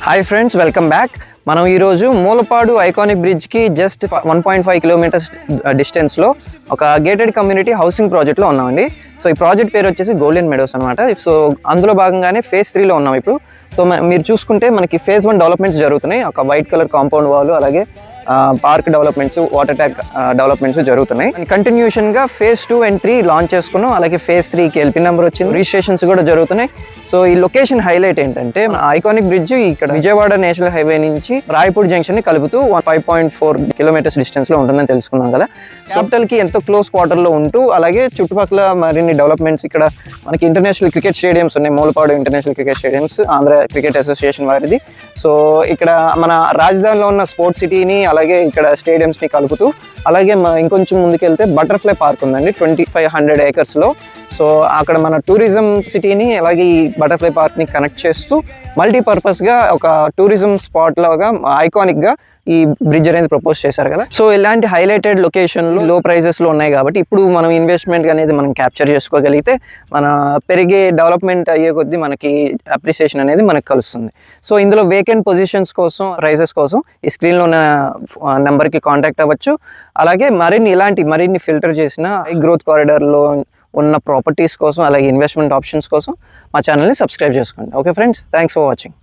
Hi friends, welcome back. మనం ఈరోజు Mulapadu iconic బ్రిడ్జ్కి just 1.5 kilometres డిస్టెన్స్లో ఒక గేటెడ్ కమ్యూనిటీ హౌసింగ్ ప్రాజెక్ట్లో ఉన్నామండి. సో ఈ ప్రాజెక్ట్ పేరు వచ్చేసి గోల్డెన్ మెడోస్ అనమాట. సో అందులో భాగంగానే ఫేజ్ 3లో ఉన్నాం ఇప్పుడు. సో మీరు చూసుకుంటే మనకి ఫేజ్ 1 డెవలప్మెంట్స్ జరుగుతున్నాయి. ఒక వైట్ కలర్ కాంపౌండ్ వాల్, అలాగే park developments, water tank developments జరుగుతున్నాయి. కంటిన్యూషన్గా ఫేజ్ 2 and 3 లాంచ్ చేసుకున్నాం. అలాగే ఫేజ్ 3కి ఎల్పీ నెంబర్ వచ్చింది, రిజిస్ట్రేషన్స్ కూడా జరుగుతున్నాయి. సో ఈ లొకేషన్ హైలైట్ ఏంటంటే, ఐకానిక్ బ్రిడ్జ్ ఇక్కడ విజయవాడ నేషనల్ హైవే నుంచి రాయపూర్ జంక్షన్ ని కలుపుతూ 5.4 కిలోమీటర్స్ డిస్టెన్స్ లో ఉంటుందని తెలుసుకున్నాం కదా. క్యాపిటల్ కి ఎంతో క్లోజ్ క్వార్టర్ లో ఉంటూ, అలాగే చుట్టుపక్కల మరిన్ని డెవలప్మెంట్స్, ఇక్కడ మనకి ఇంటర్నేషనల్ క్రికెట్ స్టేడియంస్ ఉన్నాయి. Mulapadu international cricket stadiums Andhra cricket association వారిది. సో ఇక్కడ మన రాజధానిలో ఉన్న స్పోర్ట్స్ సిటీని, అలాగే ఇక్కడ స్టేడియంస్ ని కలుపుతూ, అలాగే ఇంకొంచెం ముందుకెళ్తే బటర్ఫ్లై పార్క్ ఉందండి 2500 acres లో. సో అక్కడ మన టూరిజం సిటీని, అలాగే ఈ బటర్ఫ్లై పార్క్ని కనెక్ట్ చేస్తూ మల్టీపర్పస్గా ఒక టూరిజం స్పాట్ లాగా ఐకానిక్గా ఈ బ్రిడ్జ్ అనేది ప్రపోజ్ చేశారు కదా. సో ఇలాంటి హైలైటెడ్ లొకేషన్లు లో ప్రైజెస్లో ఉన్నాయి కాబట్టి ఇప్పుడు మనం ఇన్వెస్ట్మెంట్ అనేది మనం క్యాప్చర్ చేసుకోగలిగితే మన పెరిగే డెవలప్మెంట్ అయ్యే కొద్దీ మనకి అప్రిసియేషన్ అనేది మనకు కలుస్తుంది. సో ఇందులో వేకెంట్ పొజిషన్స్ కోసం, ప్రైజెస్ కోసం ఈ స్క్రీన్లో ఉన్న నెంబర్కి కాంటాక్ట్ అవ్వచ్చు. అలాగే మరిన్ని ఫిల్టర్ చేసిన గ్రోత్ కారిడార్లో ఉన్న ప్రాపర్టీస్ కోసం, అలాగే ఇన్వెస్ట్మెంట్ ఆప్షన్స్ కోసం మా ఛానల్ని సబ్స్క్రైబ్ చేసుకోండి. Okay friends, thanks for watching.